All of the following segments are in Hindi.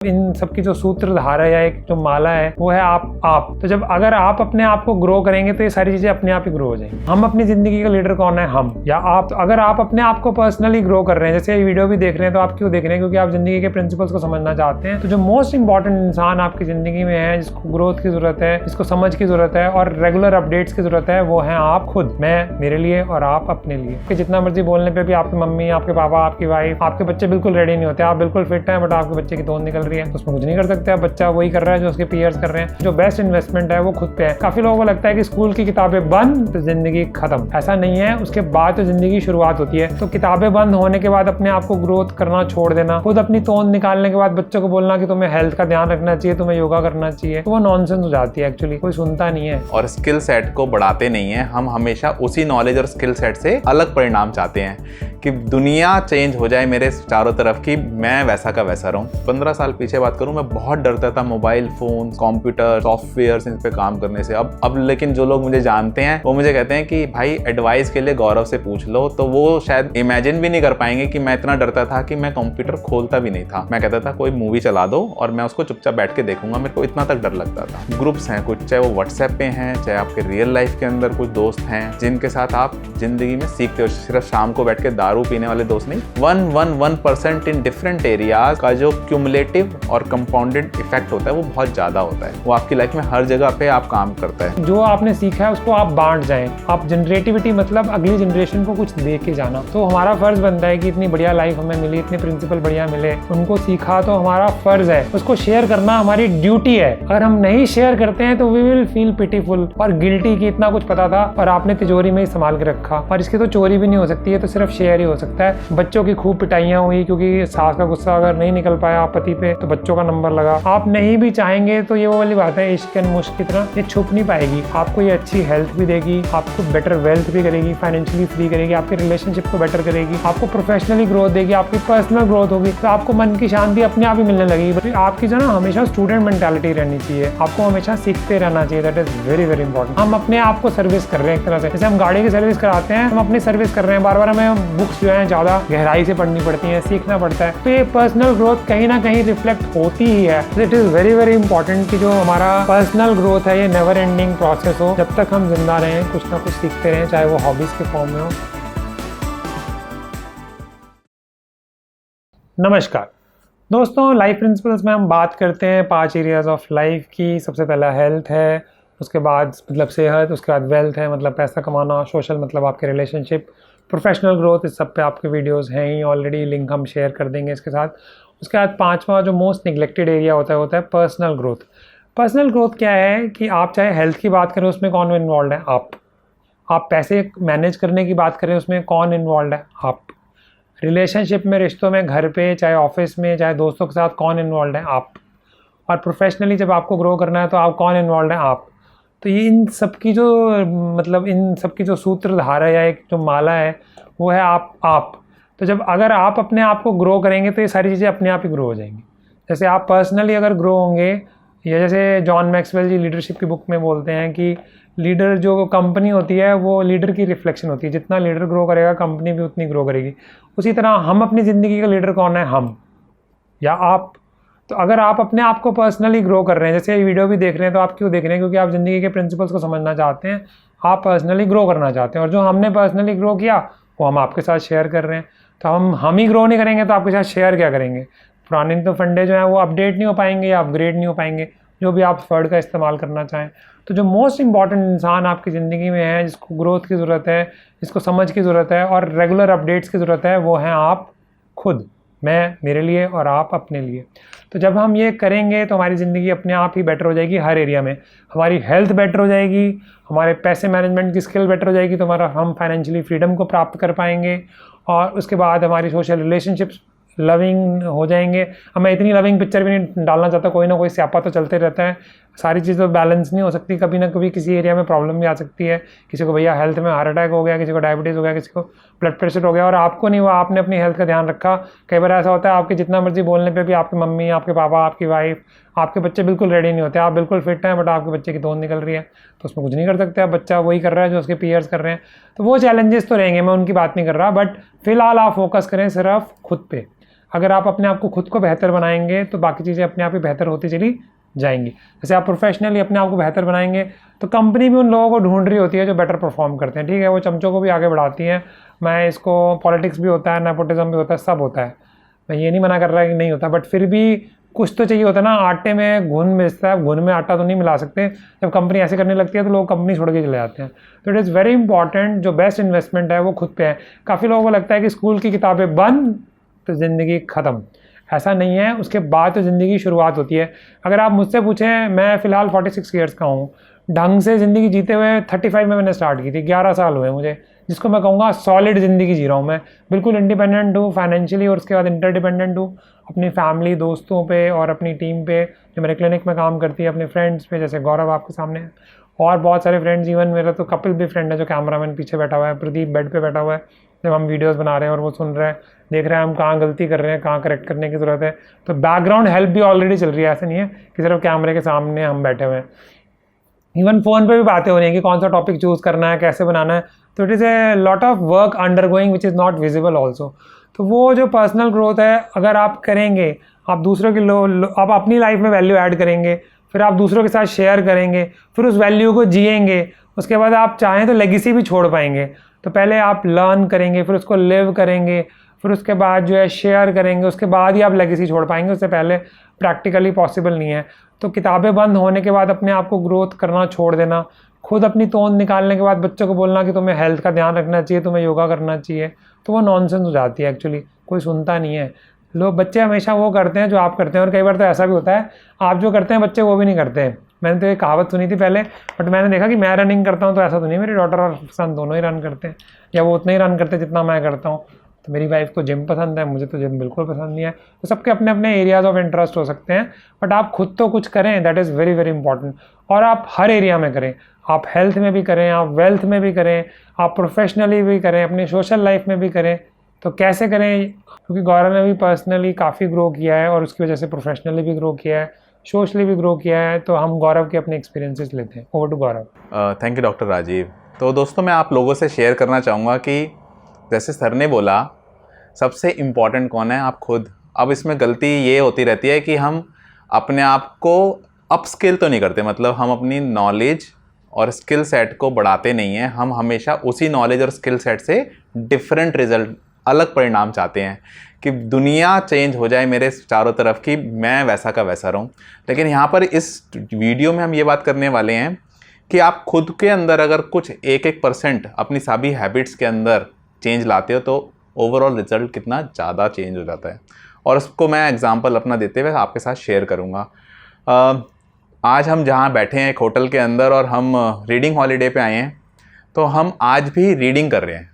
इन सब की जो सूत्रधार है या एक जो माला है वो है आप। तो जब अगर आप अपने आप को ग्रो करेंगे तो ये सारी चीजें अपने आप ही ग्रो हो जाएंगी। हम अपनी जिंदगी का लीडर कौन है? हम या आप। तो अगर आप अपने आप को पर्सनली ग्रो कर रहे हैं, जैसे ये वीडियो भी देख रहे हैं, तो आप क्यों देख रहे हैं? क्योंकि आप जिंदगी के प्रिंसिपल्स को समझना चाहते हैं। तो जो मोस्ट इंपॉर्टेंट इंसान आपकी जिंदगी में है, जिसको ग्रोथ की जरूरत है, जिसको समझ की जरूरत है और रेगुलर अपडेट्स की जरूरत है, वो है आप खुद। मैं मेरे लिए और आप अपने लिए। कि जितना मर्जी बोलने पे भी आपकी मम्मी, आपके पापा, आपकी वाइफ, आपके बच्चे बिल्कुल रेडी नहीं होते। आप बिल्कुल फिट हैं बट आपके बच्चे की तोंद निकल रही है, तो उसमें कुछ नहीं कर सकते आप। बच्चा वही कर रहा है जो उसके पीयर्स कर रहे हैं। जो बेस्ट इन्वेस्टमेंट है वो खुद पे है। काफी लोगों को लगता है कि स्कूल की किताबें बंद तो जिंदगी खत्म। ऐसा नहीं है, उसके बाद तो जिंदगी शुरुआत होती है। तो किताबें बंद होने के बाद अपने आप को ग्रोथ करना छोड़ देना, खुद अपनी तोंद निकालने के बाद बच्चों को बोलना कि तुम्हें हेल्थ का ध्यान रखना चाहिए, तुम्हें योगा करना चाहिए, तो वो नॉनसेंस हो जाती है। एक्चुअली कोई सुनता नहीं है और स्किल सेट को बढ़ाते नहीं है। हम हमेशा उसी नॉलेज और स्किल सेट से अलग परिणाम चाहते हैं कि दुनिया चेंज हो जाए मेरे चारों तरफ की, मैं वैसा का वैसा रहूं। 15 साल पीछे बात करूं, मैं बहुत डरता था mobile phone, computer, software in पे काम करने से। अब लेकिन जो लोग मुझे जानते हैं वो मुझे कहते हैं कि भाई एडवाइस के लिए गौरव से पूछ लो। तो वो शायद इमेजिन भी नहीं कर पाएंगे कि मैं इतना डरता था कि मैं कंप्यूटर खोलता भी नहीं था। मैं कहता था कोई मूवी चला दो और मैं उसको चुपचाप बैठ के देखूंगा। मेरे को इतना तक डर लगता था। ग्रुप्स हैं कुछ, चाहे वो व्हाट्सएप पे हैं, चाहे आपके रियल लाइफ के अंदर कुछ दोस्त हैं जिनके साथ आप जिंदगी में सीखते हो। सिर्फ शाम को बैठ के दारू पीने वाले दोस्त नहीं। 1% इन डिफरेंट एरियाज का जो क्यूमुलेटिव और कंपाउंडेड इफेक्ट होता है वो बहुत ज्यादा होता है। वो आपकी लाइफ में हर जगह पे आप काम करता है। जो आपने सीखा है उसको आप बांट जाएं। आप जनरेटिविटी मतलब अगली जनरेशन को कुछ दे के जाना। तो हमारा फर्ज बनता है कि इतनी बढ़िया लाइफ हमें मिली, इतने प्रिंसिपल बढ़िया मिले, उनको सीखा, तो हमारा फर्ज है उसको शेयर करना, हमारी ड्यूटी है। अगर हम नहीं शेयर करते हैं तो वी विल फील पिटीफुल और गिल्टी कि इतना कुछ पता था और आपने तिजोरी में ही संभाल के रखा। और इसकी तो चोरी भी नहीं हो सकती है, तो सिर्फ शेयर ही हो सकता है। बच्चों की खूब पिटाइयां हुई क्योंकि सास का गुस्सा अगर नहीं निकल पाया पति पे तो बच्चों का नंबर लगा। आप नहीं भी चाहेंगे तो ये वो वाली बात है, इश्क एंड मुश्क की तरह ये छुप नहीं पाएगी। आपको ये अच्छी हेल्थ भी देगी, आपको बेटर वेल्थ भी करेगी, फाइनेंशियली फ्री करेगी, आपके रिलेशनशिप को बेटर करेगी, आपको प्रोफेशनली ग्रोथ देगी, आपकी पर्सनल ग्रोथ होगी, तो आपको मन की शांति अपने आप ही मिलने लगेगी। आपकी जो ना हमेशा स्टूडेंट मेंटालिटी रहनी चाहिए, आपको हमेशा सीखते रहना चाहिए। That is very very important. हम अपने आप को सर्विस कर रहे हैं एक तरह से, जैसे हम गाड़ी की सर्विस कराते हैं, हम अपनी सर्विस कर रहे हैं। बार बार हमें बुक्स जो है ज्यादा गहराई से पढ़नी पड़ती है, सीखना पड़ता है। तो ये पर्सनल ग्रोथ कहीं ना कहीं रिफ्लेक्ट होती ही है। It is very very important कि जो हमारा पर्सनल ग्रोथ है ये नेवर एंडिंग प्रोसेस हो। जब तक हम जिंदा रहें कुछ ना कुछ सीखते रहें, चाहे वो हॉबीज के फॉर्म में हो। नमस्कार दोस्तों, लाइफ प्रिंसिपल्स में हम बात करते हैं 5 एरियाज ऑफ लाइफ की। सबसे पहला हेल्थ है, उसके बाद मतलब सेहत, उसके बाद वेल्थ है मतलब पैसा कमाना, सोशल मतलब आपके रिलेशनशिप, प्रोफेशनल ग्रोथ। इस सब पे आपके वीडियोस हैं ही ऑलरेडी, लिंक हम शेयर कर देंगे इसके साथ। उसके बाद 5वां जो मोस्ट निगलेक्टेड एरिया होता है पर्सनल ग्रोथ। पर्सनल ग्रोथ क्या है कि आप चाहे हेल्थ की बात करें उसमें कौन इन्वॉल्व है? आप पैसे मैनेज करने की बात करें उसमें कौन इन्वॉल्व है? आप। रिलेशनशिप में, रिश्तों में, घर पे, चाहे ऑफिस में, चाहे दोस्तों के साथ कौन इन्वॉल्व है? आप। और प्रोफेशनली जब आपको ग्रो करना है तो आप कौन इन्वॉल्व है? आप। तो ये इन सब की जो सूत्रधार है या एक जो माला है वो है आप। तो जब अगर आप अपने आप को ग्रो करेंगे तो ये सारी चीज़ें अपने आप ही ग्रो हो जाएंगी। जैसे आप पर्सनली अगर ग्रो होंगे, या जैसे जॉन मैक्सवेल जी लीडरशिप की बुक में बोलते हैं कि लीडर जो कंपनी होती है वो लीडर की रिफ्लेक्शन होती है। जितना लीडर ग्रो करेगा कंपनी भी उतनी ग्रो करेगी। उसी तरह हम अपनी ज़िंदगी का लीडर कौन है? हम या आप। तो अगर आप अपने आप को पर्सनली ग्रो कर रहे हैं, जैसे ये वीडियो भी देख रहे हैं, तो आप क्यों देख रहे हैं? क्योंकि आप ज़िंदगी के प्रिंसिपल्स को समझना चाहते हैं, आप पर्सनली ग्रो करना चाहते हैं। और जो हमने पर्सनली ग्रो किया वो हम आपके साथ शेयर कर रहे हैं। तो हम ही ग्रो नहीं करेंगे तो आपके साथ शेयर क्या करेंगे? पुराने तो फंडे जो हैं वो अपडेट नहीं हो पाएंगे या अपग्रेड नहीं हो पाएंगे, जो भी आप फंड का इस्तेमाल करना चाहें। तो जो मोस्ट इंपॉर्टेंट इंसान आपकी ज़िंदगी में है, जिसको ग्रोथ की ज़रूरत है, जिसको समझ की ज़रूरत है और रेगुलर अपडेट्स की ज़रूरत है, वो हैं आप खुद। मैं मेरे लिए और आप अपने लिए। तो जब हम ये करेंगे तो हमारी ज़िंदगी अपने आप ही बेटर हो जाएगी हर एरिया में। हमारी हेल्थ बेटर हो जाएगी, हमारे पैसे मैनेजमेंट की स्किल बेटर हो जाएगी, तो हम फाइनेंशियली फ्रीडम को प्राप्त कर पाएंगे। और उसके बाद हमारी सोशल रिलेशनशिप्स लविंग हो जाएंगे। अब मैं इतनी लविंग पिक्चर भी नहीं डालना चाहता, कोई ना कोई स्यापा तो चलते रहता है। सारी चीज़ तो बैलेंस नहीं हो सकती, कभी ना कभी किसी एरिया में प्रॉब्लम भी आ सकती है। किसी को भैया हेल्थ में हार्ट अटैक हो गया, किसी को डायबिटीज़ हो गया, किसी को ब्लड प्रेशर हो गया, और आपको नहीं हुआ, आपने अपनी हेल्थ का ध्यान रखा। कई बार ऐसा होता है आपके जितना मर्जी बोलने पे भी आपकी मम्मी, आपके पापा, आपकी वाइफ, आपके बच्चे बिल्कुल रेडी नहीं होते। आप बिल्कुल फिट हैं बट आपके बच्चे की तोंद निकल रही है, तो उसमें कुछ नहीं कर सकते आप। बच्चा वही कर रहा है जो उसके पीयर्स कर रहे हैं। तो वो चैलेंजेस तो रहेंगे, मैं उनकी बात नहीं कर रहा, बट फिलहाल आप फोकस करें सिर्फ खुद पे। अगर आप अपने आप को खुद को बेहतर बनाएंगे तो बाकी चीज़ें अपने आप ही बेहतर होती चली जाएंगी। जैसे आप प्रोफेशनली अपने आप को बेहतर बनाएंगे तो कंपनी भी उन लोगों को ढूंढ रही होती है जो बेटर परफॉर्म करते हैं, ठीक है, वो चमचों को भी आगे बढ़ाती हैं। मैं इसको पॉलिटिक्स भी होता है, नेपोटिज्म भी होता है, सब होता है, मैं ये नहीं मना कर रहा कि नहीं होता, बट फिर भी कुछ तो चाहिए होता है ना। आटे में घुन मिलता है, घुन में आटा तो नहीं मिला सकते। जब कंपनी ऐसे करने लगती है तो लोग कंपनी छोड़ के चले जाते हैं। तो इट इज़ वेरी इंपॉर्टेंट, जो बेस्ट इन्वेस्टमेंट है वो खुद पे है। काफ़ी लोगों को लगता है कि स्कूल की किताबें बंद तो ज़िंदगी ख़त्म, ऐसा नहीं है। उसके बाद तो ज़िंदगी की शुरुआत होती है। अगर आप मुझसे पूछें, मैं फ़िलहाल 46 ईयर्स का हूँ, ढंग से ज़िंदगी जीते हुए 35 में मैंने स्टार्ट की थी, 11 साल हुए मुझे, जिसको मैं कहूँगा सॉलिड ज़िंदगी जी रहा हूँ। मैं बिल्कुल इंडिपेंडेंट हूँ फाइनेंशियली, और उसके बाद इंटरडिपेंडेंट हूँ अपनी फैमिली, दोस्तों पे और अपनी टीम पे जो मेरे क्लिनिक में काम करती है, अपने फ्रेंड्स पे, जैसे गौरव आपके सामने है, और बहुत सारे फ्रेंड्स। इवन मेरा तो कपिल भी फ्रेंड है जो कैमरामैन पीछे बैठा हुआ है, प्रदीप बेड पे बैठा हुआ है जब हम वीडियोस बना रहे हैं, और वो सुन रहे हैं, देख रहे हैं हम कहाँ गलती कर रहे हैं, कहाँ करेक्ट करने की ज़रूरत है। तो बैकग्राउंड हेल्प भी ऑलरेडी चल रही है, ऐसा नहीं है कि सिर्फ कैमरे के सामने हम बैठे हुए हैं। इवन फ़ोन पे भी बातें हो रही हैं कि कौन सा टॉपिक चूज़ करना है, कैसे बनाना है। तो it is a lot of work under going which is not visible also. तो वो जो पर्सनल ग्रोथ है अगर आप करेंगे, आप दूसरों की आप अपनी लाइफ में वैल्यू ऐड करेंगे, फिर आप दूसरों के साथ शेयर करेंगे, फिर उस वैल्यू को जिएंगे, उसके बाद आप चाहें तो लेगेसी भी छोड़ पाएंगे। तो पहले आप लर्न करेंगे, फिर उसको लिव करेंगे, फिर उसके बाद जो है शेयर करेंगे, उसके बाद ही आप लेगेसी छोड़ पाएंगे। उससे पहले प्रैक्टिकली पॉसिबल नहीं है। तो किताबें बंद होने के बाद अपने आप को ग्रोथ करना छोड़ देना, खुद अपनी तोंद निकालने के बाद बच्चों को बोलना कि तुम्हें हेल्थ का ध्यान रखना चाहिए, तुम्हें योगा करना चाहिए, तो वो नॉनसेंस हो जाती है। एक्चुअली कोई सुनता नहीं है। लोग, बच्चे हमेशा वो करते हैं जो आप करते हैं, और कई बार तो ऐसा भी होता है आप जो करते हैं बच्चे वो भी नहीं करते हैं। मैंने तो एक कहावत सुनी थी पहले, बट मैंने देखा कि मैं रनिंग करता हूँ तो ऐसा तो नहीं, मेरी डॉटर और सन दोनों ही रन करते हैं, या वो उतना ही रन करते हैं जितना मैं करता हूँ। तो मेरी वाइफ को जिम पसंद है, मुझे तो जिम बिल्कुल पसंद नहीं है। तो सबके अपने अपने एरियाज ऑफ इंटरेस्ट हो सकते हैं, बट आप खुद तो कुछ करें, that is very very important. और आप हर एरिया में करें, आप हेल्थ में भी करें, आप वेल्थ में भी करें, आप प्रोफेशनली भी करें, अपनी सोशल लाइफ में भी करें। तो कैसे करें? क्योंकि गौरव ने भी पर्सनली काफ़ी ग्रो किया है और उसकी वजह से प्रोफेशनली भी ग्रो किया है, सोशली भी ग्रो किया है। तो हम गौरव के अपने एक्सपीरियंसेस लेते हैं। Over to Gaurav. Thank you doctor Rajiv. तो दोस्तों, मैं आप लोगों से शेयर करना चाहूँगा कि जैसे सर ने बोला, सबसे इम्पॉर्टेंट कौन है? आप खुद। अब इसमें गलती ये होती रहती है कि हम अपने आप को अपस्किल तो नहीं करते, मतलब हम अपनी नॉलेज और स्किल सेट को बढ़ाते नहीं हैं। हम हमेशा उसी नॉलेज और स्किल सेट से डिफरेंट रिजल्ट, अलग परिणाम चाहते हैं कि दुनिया चेंज हो जाए मेरे चारों तरफ की, मैं वैसा का वैसा रहूं। लेकिन यहाँ पर इस वीडियो में हम ये बात करने वाले हैं कि आप खुद के अंदर अगर कुछ 1% अपनी सभी हैबिट्स के अंदर चेंज लाते हो तो ओवरऑल रिजल्ट कितना ज़्यादा चेंज हो जाता है। और उसको मैं एग्जांपल अपना देते हुए आपके साथ शेयर करूँगा। आज हम जहाँ बैठे हैं एक होटल के अंदर और हम रीडिंग हॉलीडे पे आए हैं, तो हम आज भी रीडिंग कर रहे हैं।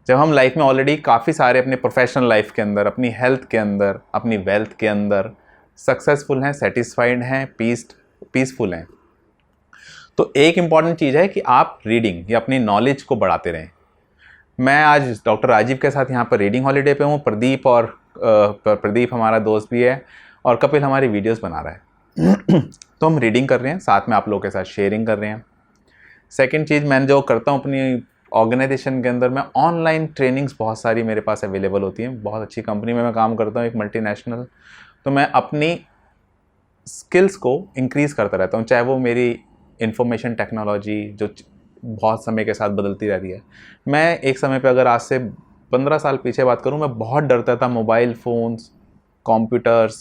जब हम लाइफ में ऑलरेडी काफ़ी सारे अपने प्रोफेशनल लाइफ के अंदर, अपनी हेल्थ के अंदर, अपनी वेल्थ के अंदर सक्सेसफुल हैं, सेटिस्फाइड हैं, पीसफुल हैं, तो एक इम्पॉर्टेंट चीज़ है कि आप रीडिंग या अपनी नॉलेज को बढ़ाते रहें। मैं आज डॉक्टर राजीव के साथ यहाँ पर रीडिंग हॉलीडे पे हूँ। प्रदीप हमारा दोस्त भी है और कपिल हमारी वीडियोस बना रहा है। तो हम रीडिंग कर रहे हैं, साथ में आप लोगों के साथ शेयरिंग कर रहे हैं। सेकंड चीज़ मैं जो करता हूँ अपनी ऑर्गेनाइजेशन के अंदर, मैं ऑनलाइन ट्रेनिंग्स बहुत सारी मेरे पास अवेलेबल होती हैं। बहुत अच्छी कंपनी में मैं काम करता हूँ, एक मल्टीनेशनल। तो मैं अपनी स्किल्स को इंक्रीज़ करता रहता हूँ, चाहे वो मेरी इंफॉर्मेशन टेक्नोलॉजी जो बहुत समय के साथ बदलती रहती है। मैं एक समय पे अगर आज से 15 साल पीछे बात करूं, मैं बहुत डरता था मोबाइल फ़ोन्स, कंप्यूटर्स,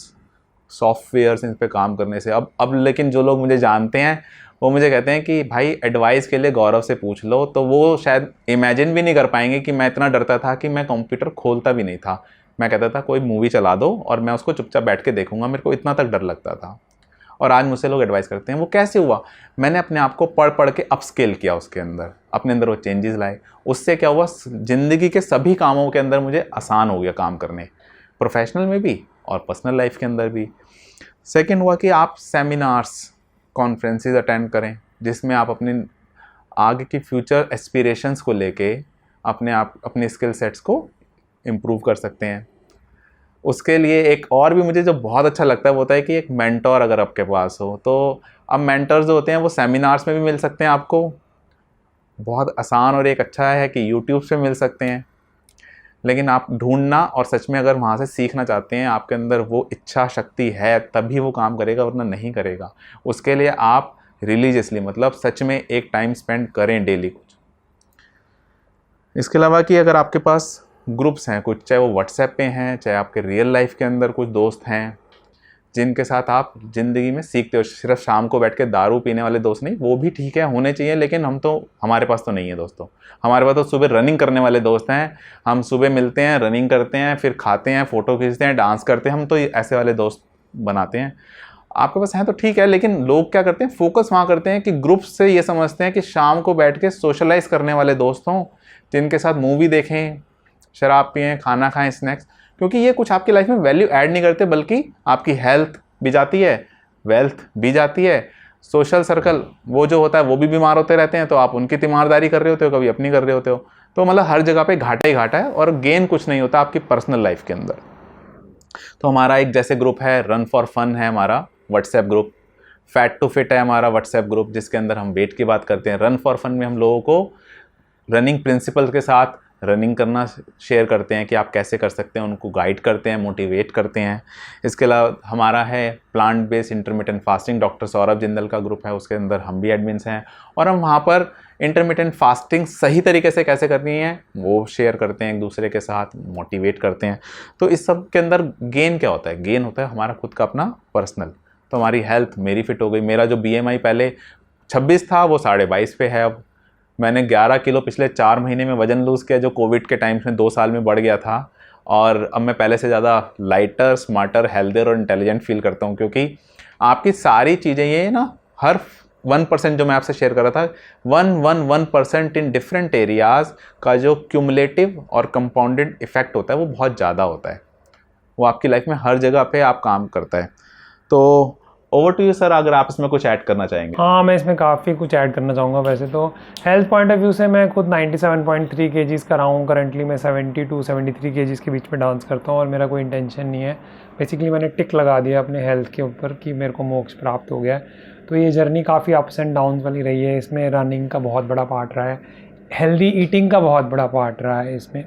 सॉफ्टवेयर्स इन पे काम करने से। अब लेकिन जो लोग मुझे जानते हैं वो मुझे कहते हैं कि भाई एडवाइस के लिए गौरव से पूछ लो। तो वो शायद इमेजिन भी नहीं कर पाएंगे कि मैं इतना डरता था कि मैं कंप्यूटर खोलता भी नहीं था। मैं कहता था कोई मूवी चला दो और मैं उसको चुपचाप बैठ के देखूंगा, मेरे को इतना तक डर लगता था। और आज मुझसे लोग एडवाइस करते हैं। वो कैसे हुआ? मैंने अपने आप को पढ़ के अपस्केल किया, उसके अंदर अपने अंदर वो चेंजेस लाए। उससे क्या हुआ, ज़िंदगी के सभी कामों के अंदर मुझे आसान हो गया काम करने, प्रोफेशनल में भी और पर्सनल लाइफ के अंदर भी। सेकेंड हुआ कि आप सेमिनार्स, कॉन्फ्रेंसेस अटेंड करें जिसमें आप अपनी आगे की फ्यूचर एस्पिरेशंस को लेके अपने स्किल सेट्स को इम्प्रूव कर सकते हैं। उसके लिए एक और भी मुझे जो बहुत अच्छा लगता है वो होता है कि एक मेंटोर अगर आपके पास हो। तो अब मेंटर्स जो होते हैं वो सेमिनार्स में भी मिल सकते हैं आपको, बहुत आसान, और एक अच्छा है कि यूट्यूब से मिल सकते हैं। लेकिन आप ढूंढना और सच में अगर वहाँ से सीखना चाहते हैं, आपके अंदर वो इच्छा शक्ति है, तभी वो काम करेगा, वरना नहीं करेगा। उसके लिए आप रिलीजियसली, मतलब सच में एक टाइम स्पेंड करें डेली कुछ। इसके अलावा कि अगर आपके पास ग्रुप्स हैं कुछ, चाहे वो व्हाट्सएप पे हैं, चाहे आपके रियल लाइफ के अंदर कुछ दोस्त हैं जिनके साथ आप ज़िंदगी में सीखते हो, सिर्फ शाम को बैठ के दारू पीने वाले दोस्त नहीं, वो भी ठीक है, होने चाहिए, लेकिन हमारे पास तो नहीं है दोस्तों। हमारे पास तो सुबह रनिंग करने वाले दोस्त हैं, हम सुबह मिलते हैं, रनिंग करते हैं, फिर खाते हैं, फ़ोटो खींचते हैं, डांस करते हैं, हम तो ऐसे वाले दोस्त बनाते हैं। आपके पास हैं तो ठीक है, लेकिन लोग क्या करते हैं, फोकस वहाँ करते हैं कि ग्रुप से ये समझते हैं कि शाम को बैठ के सोशलाइज करने वाले दोस्त हों, जिनके साथ मूवी देखें, शराब पिएँ, खाना खाएँ, स्नैक्स, क्योंकि ये कुछ आपकी लाइफ में वैल्यू ऐड नहीं करते, बल्कि आपकी हेल्थ भी जाती है, वेल्थ भी जाती है। सोशल सर्कल वो जो होता है वो भी बीमार होते रहते हैं, तो आप उनकी तीमारदारी कर रहे होते हो, कभी अपनी कर रहे होते हो, तो मतलब हर जगह पे घाटा ही घाटा है और गेन कुछ नहीं होता आपकी पर्सनल लाइफ के अंदर। तो हमारा एक जैसे ग्रुप है रन फॉर फन है हमारा WhatsApp group, fat to fit है हमारा व्हाट्सएप ग्रुप, जिसके अंदर हम वेट की बात करते हैं। रन फॉर फन में हम लोगों को रनिंग प्रिंसिपल्स के साथ रनिंग करना शेयर करते हैं कि आप कैसे कर सकते हैं, उनको गाइड करते हैं, मोटिवेट करते हैं। इसके अलावा हमारा है plant based intermittent fasting, doctor Saurabh Jindal का ग्रुप है, उसके अंदर हम भी एडमिन्स हैं, और हम वहाँ पर इंटरमिटेंट फास्टिंग सही तरीके से कैसे करनी है वो शेयर करते हैं, एक दूसरे के साथ मोटिवेट करते हैं। तो इस सब के अंदर गेन क्या होता है, गेन होता है हमारा खुद का अपना पर्सनल। तो हमारी हेल्थ मेरी फिट हो गई, मेरा जो BMI पहले 26 था वो 22.5 पे है अब। मैंने 11 किलो पिछले 4 महीने में वज़न लूज़ किया, जो कोविड के टाइम्स में 2 साल में बढ़ गया था, और अब मैं पहले से ज़्यादा लाइटर, स्मार्टर, हेल्दियर और इंटेलिजेंट फील करता हूँ, क्योंकि आपकी सारी चीज़ें ये ना हर 1% जो मैं आपसे शेयर कर रहा था, 1% इन डिफरेंट एरियाज़ का जो क्यूमुलेटिव और कंपाउंडेड इफेक्ट होता है वो बहुत ज़्यादा होता है, वो आपकी लाइफ में हर जगह पे आप काम करता है। तो ओवर टू यू सर, अगर आप इसमें कुछ ऐड करना चाहेंगे। हाँ, मैं इसमें काफ़ी कुछ ऐड करना चाहूँगा। वैसे तो हेल्थ पॉइंट ऑफ व्यू से मैं खुद 97.3 kgs का रहा हूँ, करंटली मैं 72-73 kgs के बीच में डांस करता हूँ, और मेरा कोई इंटेंशन नहीं है। बेसिकली मैंने टिक लगा दिया अपने हेल्थ के ऊपर कि मेरे को मोक्ष प्राप्त हो गया है। तो ये जर्नी काफ़ी अप्स एंड डाउन्स वाली रही है। इसमें रनिंग का बहुत बड़ा पार्ट रहा है, हेल्दी ईटिंग का बहुत बड़ा पार्ट रहा है, इसमें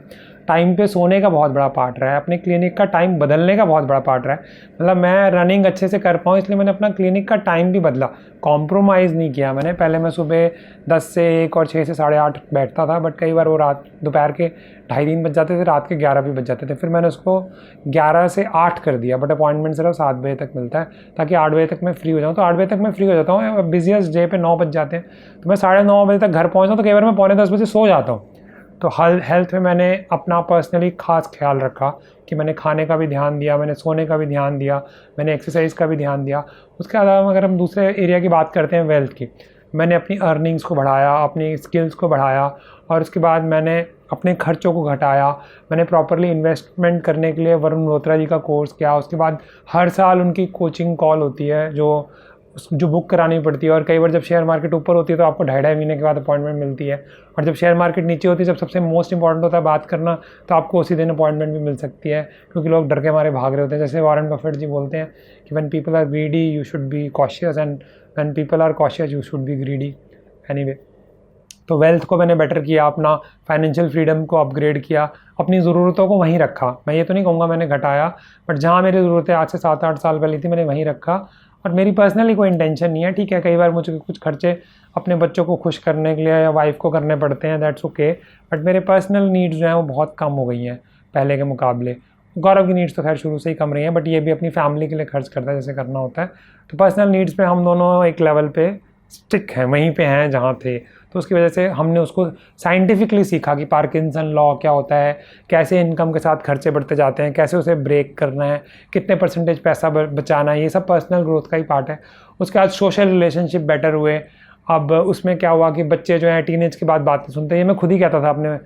टाइम पे सोने का बहुत बड़ा पार्ट रहा है, अपने क्लिनिक का टाइम बदलने का बहुत बड़ा पार्ट रहा है। मतलब मैं रनिंग अच्छे से कर पाऊँ इसलिए मैंने अपना क्लिनिक का टाइम भी बदला, कॉम्प्रोमाइज़ नहीं किया मैंने। पहले मैं सुबह 10 से 1 और 6 से 8:30 बैठता था, बट कई बार वो दोपहर के 2:30-3 बज जाते थे, रात के 11 भी बज जाते थे। फिर मैंने उसको 11 से 8 कर दिया, बट अपॉइंटमेंट सिर्फ 7 बजे तक मिलता है, ताकि 8 बजे तक मैं फ्री हो जाऊँ। तो 8 बजे तक मैं फ्री हो जाता हूँ। बिजिएस्ट डे पे 9 बज जाते हैं, तो मैं 9:30 बजे तक घर पहुँचता हूँ, तो कई बार मैं 9:45 बजे सो जाता हूँ। तो हेल्थ में मैंने अपना पर्सनली खास ख्याल रखा कि मैंने खाने का भी ध्यान दिया, मैंने सोने का भी ध्यान दिया, मैंने एक्सरसाइज का भी ध्यान दिया। उसके अलावा अगर हम दूसरे एरिया की बात करते हैं वेल्थ की, मैंने अपनी अर्निंग्स को बढ़ाया, अपनी स्किल्स को बढ़ाया, और उसके बाद मैंने अपने खर्चों को घटाया। मैंने प्रॉपरली इन्वेस्टमेंट करने के लिए वरुण मल्होत्रा जी का कोर्स किया। उसके बाद हर साल उनकी कोचिंग कॉल होती है जो बुक करानी पड़ती है, और कई बार जब शेयर मार्केट ऊपर होती है तो आपको 2.5 महीने के बाद अपॉइंटमेंट मिलती है, और जब शेयर मार्केट नीचे होती है, जब सबसे मोस्ट इंपॉर्टेंट होता है बात करना, तो आपको उसी दिन अपॉइंटमेंट भी मिल सकती है, क्योंकि लोग डर के मारे भाग रहे होते हैं। जैसे वॉरेन बफेट जी बोलते हैं कि when people are greedy you should be cautious, and when people are cautious you should be greedy. Anyway, तो वेल्थ को मैंने बेटर किया, अपना फाइनेंशियल फ्रीडम को अपग्रेड किया, अपनी ज़रूरतों को वहीं रखा। मैं ये तो नहीं कहूँगा मैंने घटाया, बट जहाँ मेरी ज़रूरतें आज से 7-8 साल पहले थी मैंने वहीं रखा, और मेरी पर्सनली कोई इंटेंशन नहीं है। ठीक है, कई बार मुझे कुछ खर्चे अपने बच्चों को खुश करने के लिए या वाइफ को करने पड़ते हैं, दैट्स ओके, बट मेरे पर्सनल नीड्स जो हैं वो बहुत कम हो गई हैं पहले के मुकाबले। गौरव की नीड्स तो खैर शुरू से ही कम रही हैं, बट ये भी अपनी फैमिली के लिए खर्च करता है जैसे करना होता है। तो पर्सनल नीड्स पे हम दोनों एक लेवल पे स्टिक हैं, वहीं पे हैं जहाँ थे। तो उसकी वजह से हमने उसको साइंटिफिकली सीखा कि पार्किंसन लॉ क्या होता है, कैसे इनकम के साथ खर्चे बढ़ते जाते हैं, कैसे उसे ब्रेक करना है, कितने परसेंटेज पैसा बचाना है, ये सब पर्सनल ग्रोथ का ही पार्ट है। उसके बाद सोशल रिलेशनशिप बेटर हुए। अब उसमें क्या हुआ कि बच्चे जो हैं टीनेज के बाद बातें सुनते हैं। ये मैं खुद ही कहता था अपने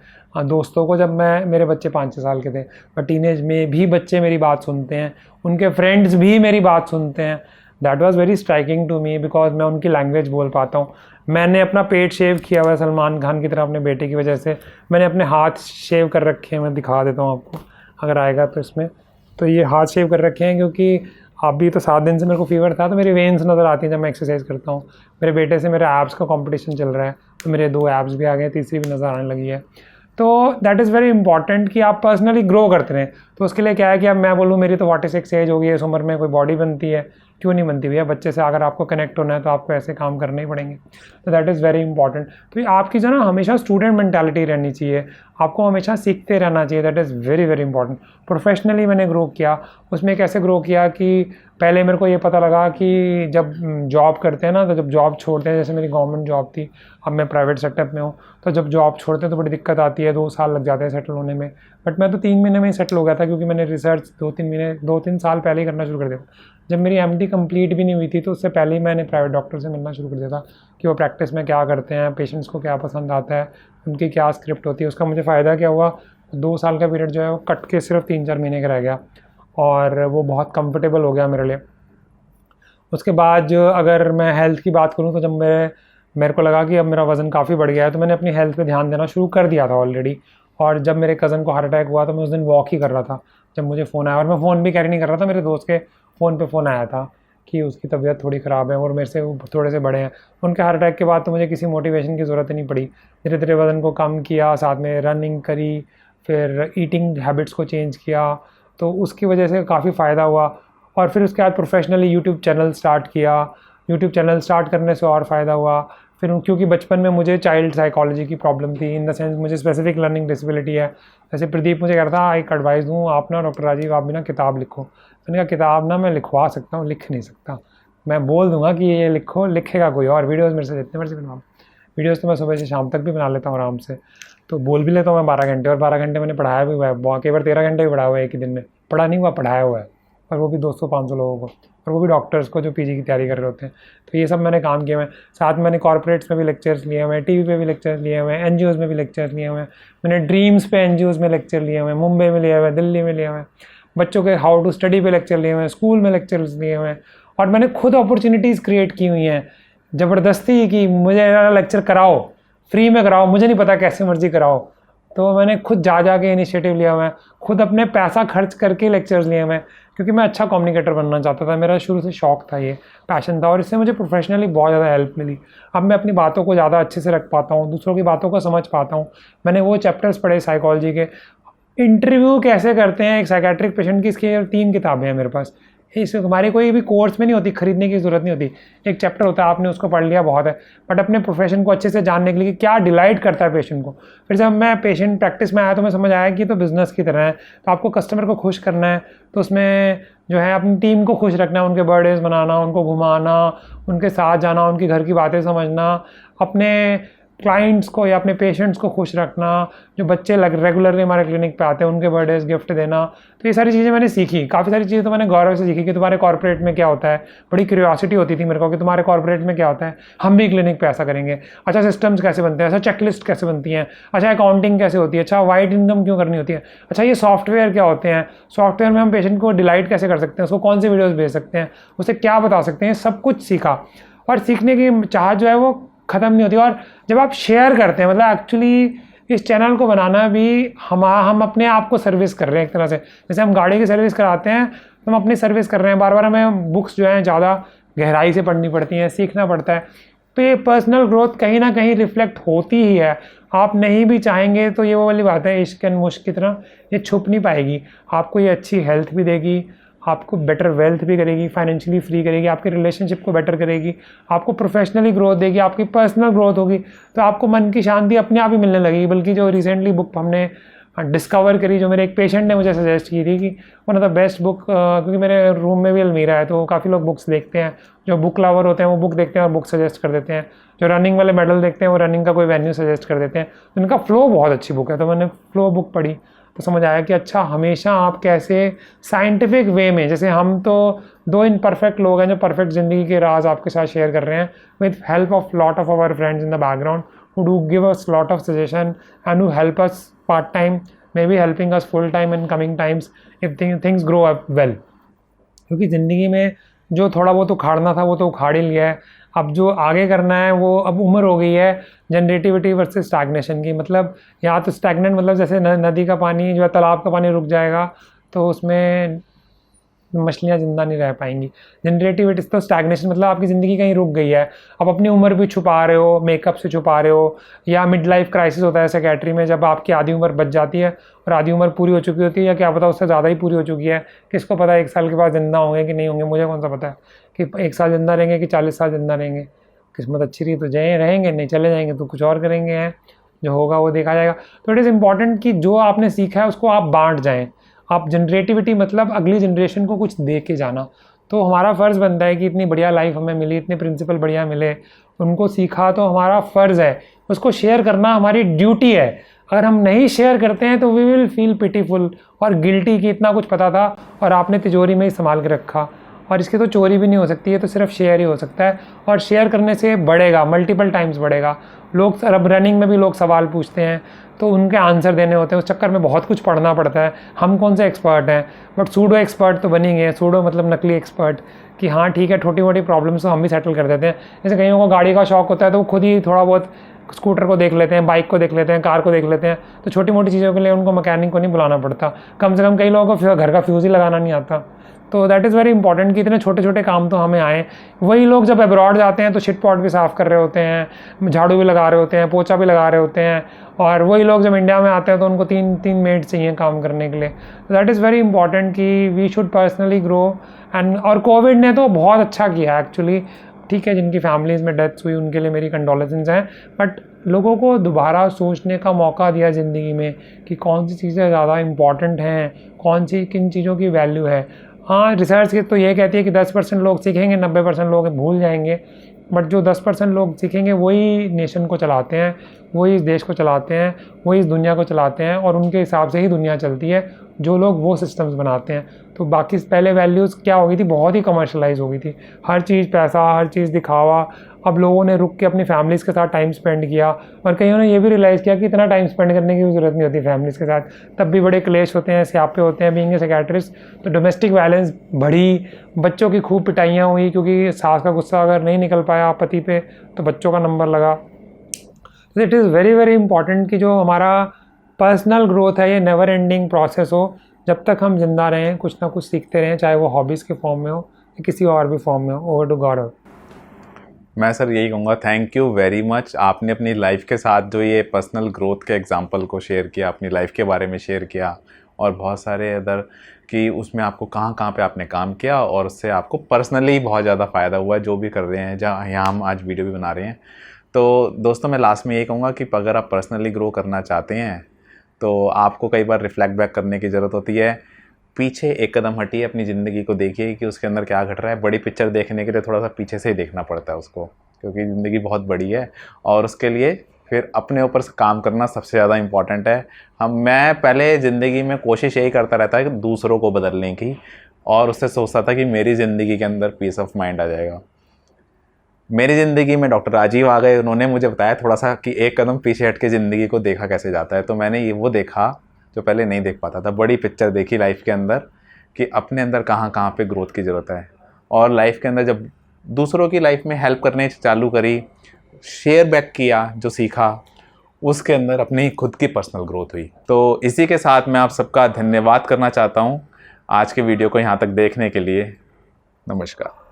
दोस्तों को, जब मेरे बच्चे 5-6 साल के थे, पर टीनेज में भी बच्चे मेरी बात सुनते हैं, उनके फ्रेंड्स भी मेरी बात सुनते हैं। That was very striking to me, because मैं उनकी लैंग्वेज बोल पाता हूँ। मैंने अपना पेट शेव किया हुआ है सलमान खान की तरह अपने बेटे की वजह से। मैंने अपने हाथ शेव कर रखे हैं, मैं दिखा देता हूँ आपको अगर आएगा तो इसमें। तो ये हाथ शेव कर रखे हैं क्योंकि अभी तो 7 दिन से मेरे को फीवर था, तो मेरी वेन्स नज़र आती हैं जब मैं एक्सरसाइज करता हूँ। मेरे बेटे से मेरे एब्स का कंपटीशन चल रहा है, तो मेरे 2 एब्स भी आ गए, तीसरी भी नज़र आने लगी है। तो दैट इज़ वेरी इंपॉर्टेंट कि आप पर्सनली ग्रो करते रहें। तो उसके लिए क्या है कि अब मैं बोलूँ मेरी तो 46 एज हो गई है, इस उम्र में कोई बॉडी बनती है, क्यों नहीं बनती भैया। बच्चे से अगर आपको कनेक्ट होना है तो आपको ऐसे काम करने ही पड़ेंगे। तो दैट इज़ वेरी इंपॉर्टेंट। तो आपकी जो ना हमेशा स्टूडेंट मेंटालिटी रहनी चाहिए, आपको हमेशा सीखते रहना चाहिए। That is very very important. Professionally मैंने ग्रो किया, उसमें कैसे ग्रो किया कि पहले मेरे को ये पता लगा कि जब जॉब करते हैं ना, तो जब जॉब छोड़ते हैं, जैसे मेरी गवर्नमेंट जॉब थी, अब मैं प्राइवेट सेटअप में हूँ, तो जब जॉब छोड़ते हैं तो बड़ी दिक्कत आती है, 2 साल लग जाते हैं सेटल होने में। बट मैं तो 3 महीने में ही सेटल हो गया था, क्योंकि मैंने रिसर्च 2-3 साल पहले ही करना शुरू कर दिया। जब मेरी MD कंप्लीट भी नहीं हुई थी तो उससे पहले ही मैंने प्राइवेट डॉक्टर से मिलना शुरू कर दिया था कि वो प्रैक्टिस में क्या करते हैं, पेशेंट्स को क्या पसंद आता है, उनकी क्या स्क्रिप्ट होती है। उसका मुझे फ़ायदा क्या हुआ, 2 साल का पीरियड जो है वो कट के सिर्फ 3-4 महीने का रह गया, और वो बहुत कंफर्टेबल हो गया मेरे लिए। उसके बाद जो अगर मैं हेल्थ की बात करूँ, तो जब मेरे को लगा कि अब मेरा वज़न काफ़ी बढ़ गया है, तो मैंने अपनी हेल्थ पे ध्यान देना शुरू कर दिया था ऑलरेडी। और जब मेरे कज़न को हार्ट अटैक हुआ तो मैं उस दिन वॉक ही कर रहा था जब मुझे फ़ोन आया, और मैं फ़ोन भी कैरी नहीं कर रहा था, मेरे दोस्त के फ़ोन पे फ़ोन आया था कि उसकी तबीयत थोड़ी ख़राब है और मेरे से वो थोड़े से बड़े हैं। उनके हार्ट अटैक के बाद तो मुझे किसी मोटिवेशन की ज़रूरत ही नहीं पड़ी। धीरे धीरे वज़न को कम किया, साथ में रनिंग करी, फिर ईटिंग हैबिट्स को चेंज किया, तो उसकी वजह से काफ़ी फ़ायदा हुआ। और फिर उसके बाद प्रोफेशनली यूट्यूब चैनल स्टार्ट किया। यूट्यूब चैनल स्टार्ट करने से और फ़ायदा हुआ। फिर क्योंकि बचपन में मुझे चाइल्ड साइकोलॉजी की प्रॉब्लम थी, इन द सेंस मुझे स्पेसिफिक लर्निंग डिसेबिलिटी है। जैसे प्रदीप मुझे कहता था, एक एडवाइस दूँ, आप ना डॉक्टर राजीव आप भी ना किताब लिखो। मैंने कहा किताब ना मैं लिखवा सकता हूँ, लिख नहीं सकता। मैं बोल दूंगा कि ये लिखो, लिखेगा कोई और। वीडियोज़ मेरे से जितने मर्जी बनवा, वीडियोज़ तो मैं सुबह से शाम तक भी बना लेता हूँ आराम से। तो बोल भी लेता हूँ मैं 12 घंटे, और 12 घंटे मैंने पढ़ाया भी हुआ है। कई बार 13 घंटे भी पढ़ाया हुआ है एक ही दिन में। पढ़ा नहीं हुआ, पढ़ाया हुआ है, और वो भी 200-500 लोगों को, और वो भी डॉक्टर्स को जो PG की तैयारी कर रहे होते हैं। तो ये सब मैंने काम किया हुए हैं। साथ में मैंने कॉर्पोरेट्स में भी लेक्चर्स लिए हुए हैं, TV पे भी लेक्चर्स लिए हुए हैं, NGOs में भी लेक्चर्स लिए हुए हैं। मैंने ड्रीम्स पे NGOs में लेक्चर लिए हुए हैं, मुंबई में लिए हुए हैं, दिल्ली में लिए हुए हैं। बच्चों के हाउ टू स्टडी पे लेक्चर लिए हुए हैं, स्कूल में लेक्चर्स लिए हुए हैं। और मैंने खुद अपॉर्चुनिटीज़ क्रिएट की हुई हैं ज़बरदस्ती, कि मुझे लेक्चर कराओ, फ्री में कराओ, मुझे नहीं पता कैसे मर्जी कराओ। तो मैंने खुद जा के इनिशिएटिव लिया हुआ है, खुद अपने पैसा खर्च करके लेक्चर्स लिए हुए हैं, क्योंकि मैं अच्छा कम्युनिकेटर बनना चाहता था। मेरा शुरू से शौक था, ये पैशन था, और इससे मुझे प्रोफेशनली बहुत ज़्यादा हेल्प मिली। अब मैं अपनी बातों को ज़्यादा अच्छे से रख पाता हूँ, दूसरों की बातों को समझ पाता हूँ। मैंने वो चैप्टर्स पढ़े साइकोलॉजी के, इंटरव्यू कैसे करते हैं एक साइकेट्रिक पेशेंट की, इसकी 3 किताबें हैं मेरे पास। इससे हमारी कोई भी कोर्स में नहीं होती, खरीदने की ज़रूरत नहीं होती। एक चैप्टर होता है, आपने उसको पढ़ लिया बहुत है। बट अपने प्रोफेशन को अच्छे से जानने के लिए क्या डिलाइट करता है पेशेंट को। फिर जब मैं पेशेंट प्रैक्टिस में आया तो मैं समझ आया कि तो बिज़नेस की तरह है। तो आपको कस्टमर को खुश करना है, तो उसमें जो है अपनी टीम को खुश रखना है, उनके बर्थडेज मनाना, उनको घुमाना, उनके साथ जाना, उनके घर की बातें समझना, अपने क्लाइंट्स को या अपने पेशेंट्स को खुश रखना, जो बच्चे रेगुलरली हमारे क्लिनिक पे आते हैं उनके बर्थडेज गिफ्ट देना। तो ये सारी चीज़ें मैंने सीखी। काफ़ी सारी चीज़ें तो मैंने गौरव से सीखी कि तुम्हारे कॉर्पोरेट में क्या होता है। बड़ी क्यूरियोसिटी होती थी मेरे को कि तुम्हारे कॉर्पोरेट में क्या होता है, हम भी क्लिनिक पे ऐसा करेंगे। अच्छा, सिस्टम्स कैसे बनते हैं, अच्छा चेकलिस्ट कैसे बनती हैं, अच्छा अकाउंटिंग कैसे होती है, अच्छा वाइड इनकम क्यों करनी होती है, अच्छा ये सॉफ्टवेयर क्या होते हैं, सॉफ्टवेयर में हम पेशेंट को डिलाइट कैसे कर सकते हैं, उसको कौन सी वीडियोज़ भेज सकते हैं, उसे क्या बता सकते हैं, सब कुछ सीखा। और सीखने की चाहत जो है वो ख़त्म नहीं होती। और जब आप शेयर करते हैं, मतलब एक्चुअली इस चैनल को बनाना भी हम अपने आप को सर्विस कर रहे हैं एक तरह से। जैसे हम गाड़ी की सर्विस कराते हैं तो हम अपनी सर्विस कर रहे हैं। बार बार हमें बुक्स जो हैं ज़्यादा गहराई से पढ़नी पड़ती हैं, सीखना पड़ता है। तो ये पर्सनल ग्रोथ कहीं ना कहीं रिफ्लेक्ट होती ही है। आप नहीं भी चाहेंगे तो ये वो वाली बात है, इश्क एंड मुश्क की तरह ये छुप नहीं पाएगी। आपको ये अच्छी हेल्थ भी देगी, आपको बेटर वेल्थ भी करेगी, फाइनेंशियली फ्री करेगी, आपके रिलेशनशिप को बेटर करेगी, आपको प्रोफेशनली ग्रोथ देगी, आपकी पर्सनल ग्रोथ होगी, तो आपको मन की शांति अपने आप ही मिलने लगेगी। बल्कि जो रिसेंटली बुक हमने डिस्कवर करी, जो मेरे एक पेशेंट ने मुझे सजेस्ट की थी कि one of the best book, क्योंकि मेरे रूम में भी अलमीरा है तो काफ़ी लोग बुक्स देखते हैं, जो बुक लवर होते हैं वो बुक देखते हैं और बुक सजेस्ट कर देते हैं, जो रनिंग वाले मेडल देखते हैं वो रनिंग का कोई वेन्यू सजेस्ट कर देते हैं। तो इनका फ्लो बहुत अच्छी बुक है, तो मैंने फ्लो बुक पढ़ी तो समझ आया कि अच्छा, हमेशा आप कैसे साइंटिफिक वे में, जैसे हम तो 2 इनपरफेक्ट लोग हैं जो परफेक्ट ज़िंदगी के राज आपके साथ शेयर कर रहे हैं with help of lot of our friends in the background who do give us lot of suggestion and who help us part time, maybe helping us full time in coming times if things grow up well। क्योंकि ज़िंदगी में जो थोड़ा बहुत उखाड़ना था वो तो उखाड़ ही लिया है। अब जो आगे करना है वो अब उम्र हो गई है जनरेटिविटी वर्सेस स्टैग्नेशन की। मतलब या तो स्टैग्नेंट मतलब जैसे नदी का पानी जो है, तालाब का पानी रुक जाएगा तो उसमें मछलियाँ ज़िंदा नहीं रह पाएंगी। जनरेटिविटी तो स्टैग्नेशन मतलब आपकी ज़िंदगी कहीं रुक गई है, आप अपनी उम्र भी छुपा रहे हो, मेकअप से छुपा रहे हो, या मिड लाइफ क्राइसिस होता है साइकियाट्री में जब आपकी आधी उम्र बच जाती है और आधी उम्र पूरी हो चुकी होती है, या क्या पता उससे ज़्यादा ही पूरी हो चुकी है। किसको पता 1 साल के बाद ज़िंदा होंगे कि नहीं होंगे, मुझे कौन सा पता है कि 1 साल ज़िंदा रहेंगे कि 40 साल ज़िंदा रहेंगे। किस्मत अच्छी रही तो रहेंगे, नहीं चले जाएंगे तो कुछ और करेंगे हैं, जो होगा वो देखा जाएगा। तो इट इज़ इम्पॉर्टेंट कि जो आपने सीखा है उसको आप बांट जाएँ। आप जनरेटिविटी मतलब अगली जनरेशन को कुछ दे के जाना। तो हमारा फ़र्ज़ बनता है कि इतनी बढ़िया लाइफ हमें मिली, इतने प्रिंसिपल बढ़िया मिले, उनको सीखा, तो हमारा फ़र्ज़ है उसको शेयर करना, हमारी ड्यूटी है। अगर हम नहीं शेयर करते हैं तो वी विल फील पिटीफुल और गिल्टी कि इतना कुछ पता था और आपने तिजोरी में ही संभाल के रखा। और इसकी तो चोरी भी नहीं हो सकती है, तो सिर्फ शेयर ही हो सकता है, और शेयर करने से बढ़ेगा, मल्टीपल टाइम्स बढ़ेगा। लोग अब रनिंग में भी लोग सवाल पूछते हैं तो उनके आंसर देने होते हैं, उस चक्कर में बहुत कुछ पढ़ना पड़ता है। हम कौन से एक्सपर्ट हैं, बट सूडो एक्सपर्ट तो बनेंगे हैं। सूडो मतलब नकली एक्सपर्ट, कि हाँ ठीक है छोटी मोटी प्रॉब्लम्स तो हम भी सेटल कर देते हैं। जैसे कईयों को गाड़ी का शौक होता है तो वो खुद ही थोड़ा बहुत स्कूटर को देख लेते हैं, बाइक को देख लेते हैं, कार को देख लेते हैं, तो छोटी मोटी चीज़ों के लिए उनको मैकेनिक को नहीं बुलाना पड़ता। कम से कम कई लोगों को घर का फ्यूज़ ही लगाना नहीं आता। तो दैट इज़ वेरी इंपॉर्टेंट कि इतने छोटे छोटे काम तो हमें आए। वही लोग जब अब्रॉड जाते हैं तो शिट पॉट भी साफ़ कर रहे होते हैं, झाड़ू भी लगा रहे होते हैं, पोछा भी लगा रहे होते हैं, और वही लोग जब इंडिया में आते हैं तो उनको 3 मेड चाहिए काम करने के लिए। तो दैट इज़ वेरी इंपॉर्टेंट कि we should personally grow. And और कोविड ने तो बहुत अच्छा किया एक्चुअली। ठीक है, जिनकी फैमिलीज़ में डेथ्स हुई उनके लिए मेरी कंडोलेंसेस हैं, बट लोगों को दोबारा सोचने का मौका दिया ज़िंदगी में कि कौन सी चीज़ें ज़्यादा इंपॉर्टेंट हैं, कौन सी किन चीज़ों की वैल्यू है। हाँ, रिसर्च की तो ये कहती है कि 10% लोग सीखेंगे, 90% लोग भूल जाएंगे, बट जो 10% लोग सीखेंगे वही नेशन को चलाते हैं, वही इस देश को चलाते हैं, वही इस दुनिया को चलाते हैं, और उनके हिसाब से ही दुनिया चलती है, जो लोग वो सिस्टम्स बनाते हैं। तो बाकी पहले वैल्यूज़ क्या हो गई थी, बहुत ही कमर्शलाइज हो गई थी, हर चीज़ पैसा, हर चीज़ दिखावा। अब लोगों ने रुक के अपनी फैमिलीज़ के साथ टाइम स्पेंड किया, और कईयों ने ये भी रियलाइज़ किया कि इतना टाइम स्पेंड करने की ज़रूरत नहीं होती फैमिलीज़ के साथ, तब भी बड़े क्लेश होते हैं, स्यापे होते हैं बीइंग ए साइकियाट्रिस्ट। तो डोमेस्टिक वायलेंस बढ़ी, बच्चों की खूब पिटाइयाँ हुई, क्योंकि सास का गुस्सा अगर नहीं निकल पाया पति पे तो बच्चों का नंबर लगा। तो it is very very important कि जो हमारा पर्सनल ग्रोथ है ये नेवर एंडिंग प्रोसेस हो। जब तक हम जिंदा रहें कुछ ना कुछ सीखते रहें, चाहे वो हॉबीज़ के फॉर्म में हो या किसी और भी फॉर्म में हो। ओवर टू गौरव। मैं सर यही कहूँगा, थैंक यू वेरी मच। आपने अपनी लाइफ के साथ जो ये पर्सनल ग्रोथ के एग्जांपल को शेयर किया, अपनी लाइफ के बारे में शेयर किया, और बहुत सारे अदर कि उसमें आपको कहाँ कहाँ पे आपने काम किया और उससे आपको पर्सनली बहुत ज़्यादा फ़ायदा हुआ है, जो भी कर रहे हैं, जहाँ यहाँ हम आज वीडियो भी बना रहे हैं। तो दोस्तों मैं लास्ट में यही कहूँगा कि अगर आप पर्सनली ग्रो करना चाहते हैं तो आपको कई बार रिफ्लेक्ट बैक करने की ज़रूरत होती है। पीछे एक कदम हटिए, अपनी ज़िंदगी को देखिए कि उसके अंदर क्या घट रहा है। बड़ी पिक्चर देखने के लिए थोड़ा सा पीछे से ही देखना पड़ता है उसको, क्योंकि ज़िंदगी बहुत बड़ी है, और उसके लिए फिर अपने ऊपर से काम करना सबसे ज़्यादा इम्पॉर्टेंट है। मैं पहले ज़िंदगी में कोशिश यही करता रहता है कि दूसरों को बदलने की, और उससे सोचता था कि मेरी ज़िंदगी के अंदर पीस ऑफ माइंड आ जाएगा। मेरी ज़िंदगी में डॉक्टर राजीव आ गए, उन्होंने मुझे बताया थोड़ा सा कि एक कदम पीछे हट के ज़िंदगी को देखा कैसे जाता है। तो मैंने ये वो देखा जो पहले नहीं देख पाता था, बड़ी पिक्चर देखी लाइफ के अंदर कि अपने अंदर कहाँ कहाँ पे ग्रोथ की ज़रूरत है, और लाइफ के अंदर जब दूसरों की लाइफ में हेल्प करने चालू करी, शेयर बैक किया, जो सीखा उसके अंदर अपनी खुद की पर्सनल ग्रोथ हुई। तो इसी के साथ मैं आप सबका धन्यवाद करना चाहता हूँ आज के वीडियो को यहाँ तक देखने के लिए। नमस्कार।